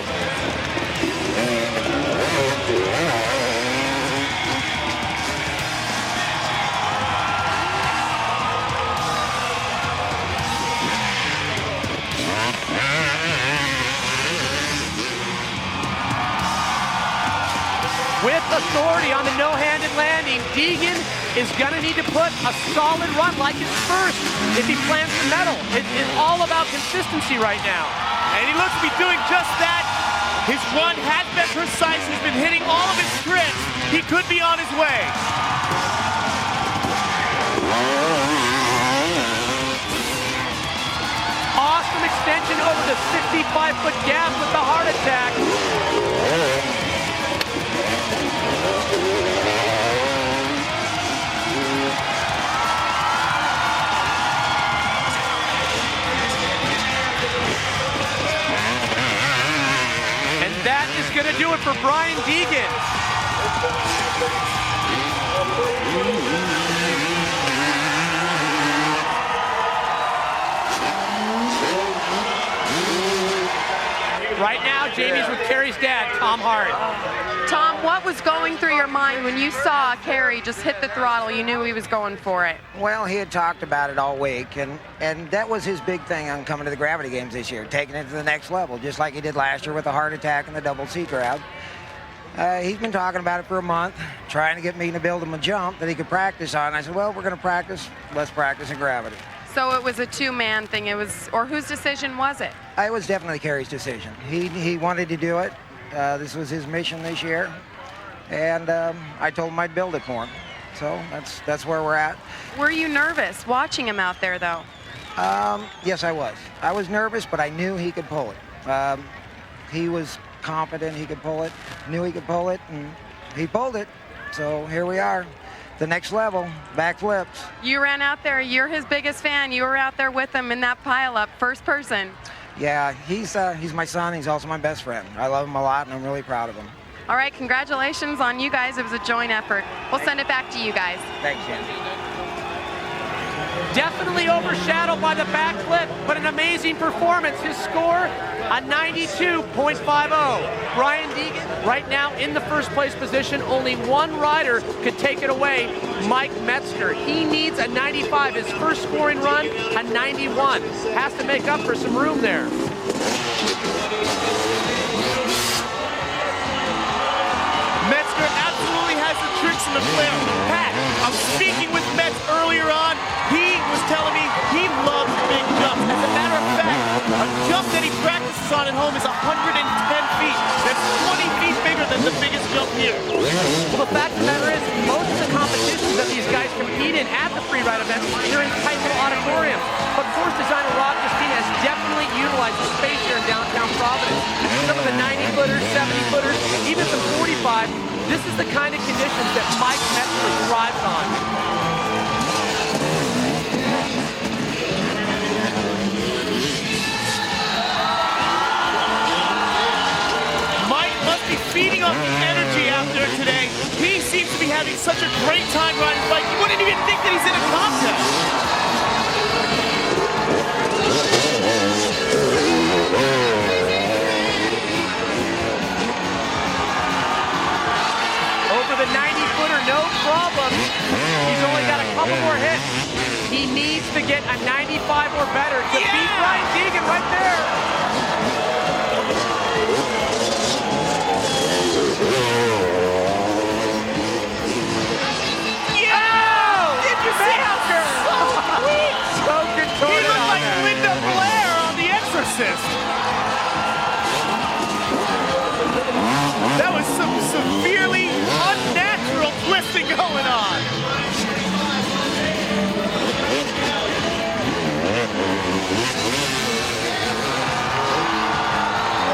With authority on the no-handed landing, Deegan is going to need to put a solid run like his first if he plans to medal. It's all about consistency right now. And he looks to be doing just that. His run has been precise. He's been hitting all of his scripts. He could be on his way. Awesome extension over the 65-foot gap with the heart attack. do it for Brian Deegan. Right now, Jamie's with Carrie's dad, Tom Hart. Tom, what was going through your mind when you saw Carrie just hit the throttle? You knew he was going for it. Well, he had talked about it all week, and that was his big thing on coming to the Gravity Games this year, taking it to the next level, just like he did last year with the heart attack and the double C crowd. He's been talking about it for a month, trying to get me to build him a jump that he could practice on. I said, well, we're going to practice. Let's practice in gravity. So it was a two-man thing. Or whose decision was it? It was definitely Carrie's decision. He wanted to do it. This was his mission this year, and I told him I'd build it for him. So that's where we're at. Were you nervous watching him out there, though? Yes, I was. I was nervous, but I knew he could pull it. He was confident he could pull it, knew he could pull it, and he pulled it. So here we are. The next level, backflips. You ran out there. You're his biggest fan. You were out there with him in that pileup, first person. Yeah, he's my son. He's also my best friend. I love him a lot, and I'm really proud of him. All right, congratulations on you guys. It was a joint effort. We'll send it back to you guys. Thanks, Jen. Definitely overshadowed by the backflip, but an amazing performance. His score, a 92.50. Brian Deegan, right now in the first place position. Only one rider could take it away, Mike Metzger. He needs a 95. His first scoring run, a 91. Has to make up for some room there. Metzger absolutely has the tricks in the flair. Pat, I was speaking with Metz earlier on. He was telling me he loves big jumps. As a matter of fact, a jump that he practices on at home is 110 feet. That's 20 feet bigger than the biggest jump here. Well, the fact of the matter is, most of the competitions that these guys compete in at the freeride events, they're in tight little auditoriums. But course designer Rob Justine has definitely utilized the space here in downtown Providence. Some of the 90-footers, 70-footers, even some 45. This is the kind of conditions that Mike Metzger thrives on. Mike must be feeding off the energy out there today. He seems to be having such a great time riding bike. You wouldn't even think that he's in a contest. Over the 90-footer, no problem. He's only got a couple more hits. He needs to get a 95 or better to beat Brian Deegan right there. Yeah! Did you see how sweet? So contorted. He looked like Linda Blair on The Exorcist. That was some severely unnatural twisting going on.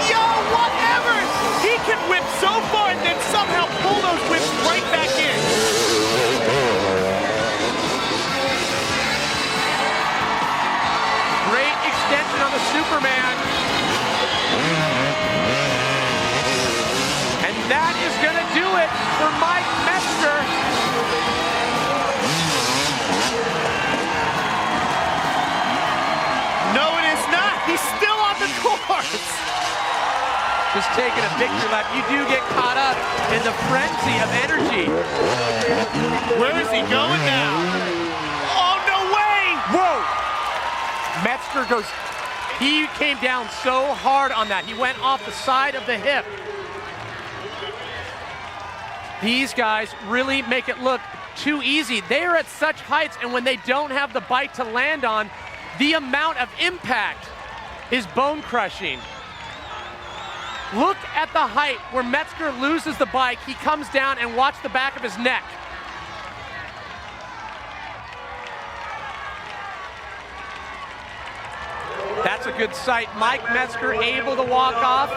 Yo, whatever! He can whip so far and then somehow pull those whips right back in. Great extension on the Superman. And that is going to do it for Mike Metzger. No, it is not. He's still on the course. Just taking a victory lap. You do get caught up in the frenzy of energy. Where is he going now? Oh, no way! Whoa! Metzger goes, he came down so hard on that. He went off the side of the hip. These guys really make it look too easy. They are at such heights, and when they don't have the bike to land on, the amount of impact is bone-crushing. Look at the height where Metzger loses the bike. He comes down and watch the back of his neck. That's that's a good sight. Mike Metzger able to walk off.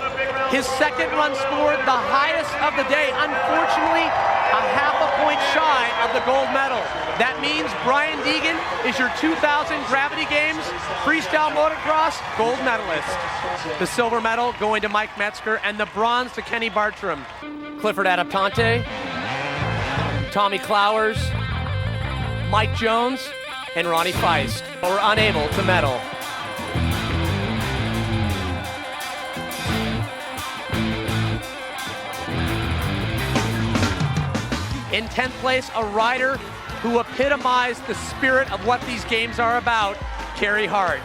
His second run scored, the highest of the day. Unfortunately, a half a point shy of the gold medal. That means Brian Deegan is your 2000 Gravity Games Freestyle Motocross gold medalist. The silver medal going to Mike Metzger and the bronze to Kenny Bartram. Clifford Adaptante, Tommy Clowers, Mike Jones, and Ronnie Feist were unable to medal. In 10th place, a rider who epitomized the spirit of what these games are about, Carey Hart.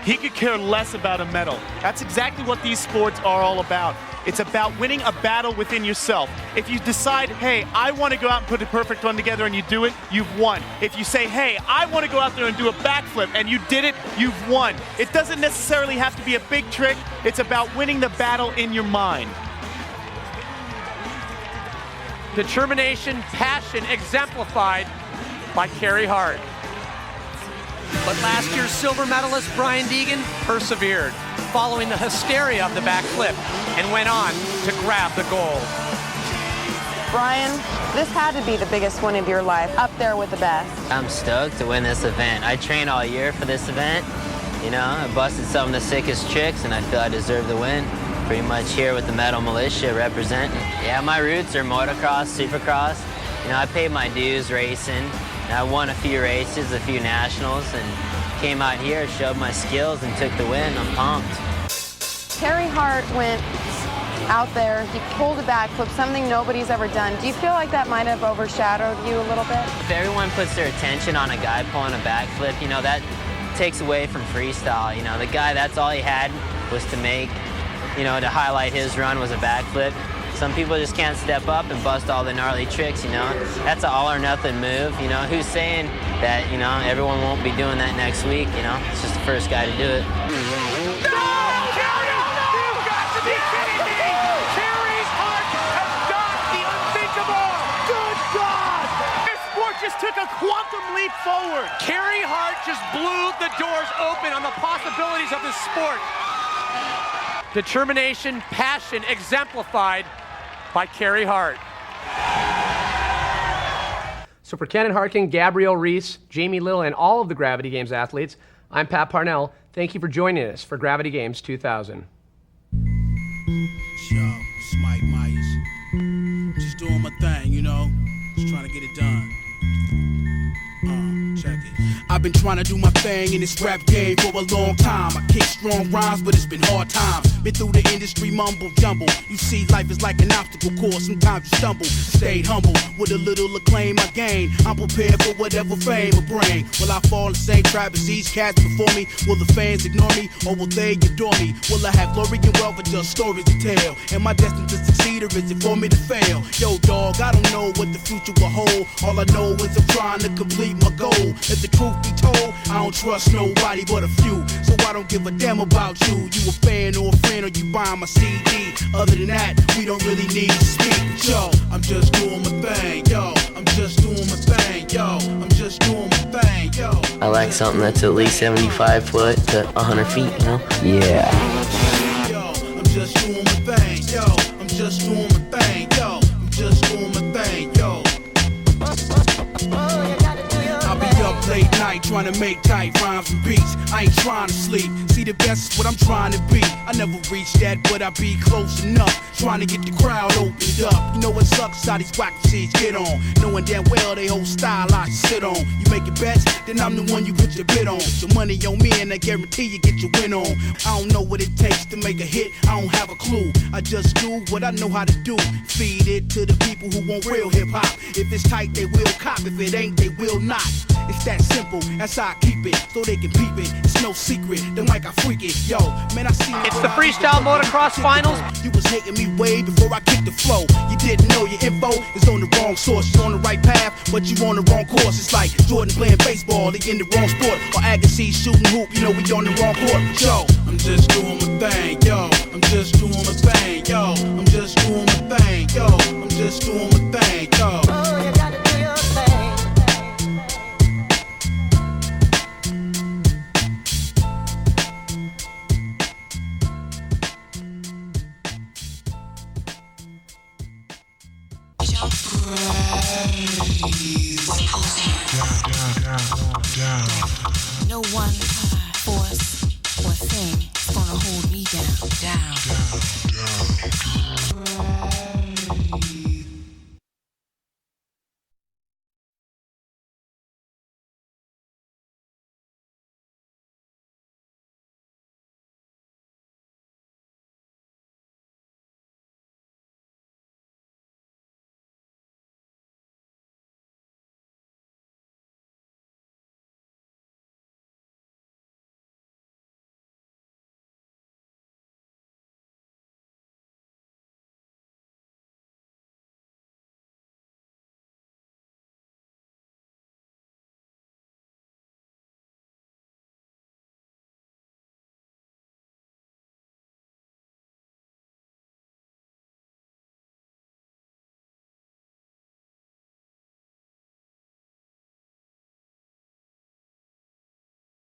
He could care less about a medal. That's exactly what these sports are all about. It's about winning a battle within yourself. If you decide, hey, I want to go out and put a perfect run together and you do it, you've won. If you say, hey, I want to go out there and do a backflip and you did it, you've won. It doesn't necessarily have to be a big trick. It's about winning the battle in your mind. Determination, passion exemplified by Carey Hart. But last year's silver medalist Brian Deegan persevered, following the hysteria of the backflip, and went on to grab the gold. Brian, this had to be the biggest win of your life, up there with the best. I'm stoked to win this event. I trained all year for this event. You know, I busted some of the sickest tricks, and I feel I deserve the win. Pretty much here with the Metal Militia representing. Yeah, my roots are motocross, supercross. You know, I paid my dues racing. And I won a few races, a few nationals, and came out here, showed my skills, and took the win. I'm pumped. Carey Hart went out there, he pulled a backflip, something nobody's ever done. Do you feel like that might have overshadowed you a little bit? If everyone puts their attention on a guy pulling a backflip, you know, that takes away from freestyle. You know, the guy, that's all he had was to make, you know, to highlight his run was a backflip. Some people just can't step up and bust all the gnarly tricks, you know. That's an all or nothing move, you know. Who's saying that, you know, everyone won't be doing that next week, you know? It's just the first guy to do it. No! Carey, you've got to be kidding me! Carey Hart has done the unthinkable! Good God! This sport just took a quantum leap forward. Carey Hart just blew the doors open on the possibilities of this sport. Determination, passion exemplified by Carey Hart. So for Kenan Harkin, Gabrielle Reese, Jamie Little, and all of the Gravity Games athletes, I'm Pat Parnell. Thank you for joining us for Gravity Games 2000. Yo, it's Mike Myers. Just doing my thing, you know? Just trying to get it done. Check it. I've been trying to do my thing in this rap game for a long time. I kick strong rhymes, but it's been hard times. Been through the industry mumble jumble. You see, life is like an obstacle course. Sometimes you stumble. Stayed humble with a little acclaim I gain. I'm prepared for whatever fame will bring. Will I fall in the same trap as these cats before me? Will the fans ignore me, or will they adore me? Will I have glory and wealth, or just stories to tell? Am I destined to succeed, or is it for me to fail? Yo, dog, I don't know what the future will hold. All I know is I'm trying to complete my goal. If the truth be told, I don't trust nobody but a few. So I don't give a damn about you. You a fan or a friend, or you buying my CD. Other than that, we don't really need to speak. But yo, I'm just doing my thing. Yo, I'm just doing my thing. Yo, I'm just doing my thing. Yo, I like something that's at least 75 foot to 100 feet, you know? Yeah. Yo, I'm just doing my thing. Yo, I'm just doing my thing. Yo, I'm just doing my thing. Yo. I'll be up late night trying to make tight rhymes and beats. I ain't trying to sleep. See, the best is what I'm trying to be. I never reach that, but I be close enough. Trying to get the crowd opened up. You know what sucks? How these whack MCs get on. Knowing damn well they whole style I should sit on. You making bets, then I'm the one you put your bid on. Put your money on me and I guarantee you get your win on. I don't know what it takes to make a hit. I don't have a clue. I just do what I know how to do. Feed it to the people who want real hip hop. If it's tight, they will cop. If it ain't, they will not. It's that simple, that's how I keep it, so they can peep it. It's no secret, the mic I freak it. Yo, man, I see. It's the Freestyle Motocross Finals. You was hating me way before I kicked the flow. You didn't know your info is on the wrong source. You're on the right path, but you on the wrong course. It's like Jordan playing baseball, they in the wrong sport. Or Agassi shooting hoop, you know we on the wrong court. Yo, I'm just doing my thing. Yo, I'm just doing my thing. Yo, I'm just doing my thing. Yo, I'm just doing my thing. Yo. Oh, you gotta do your thing. No one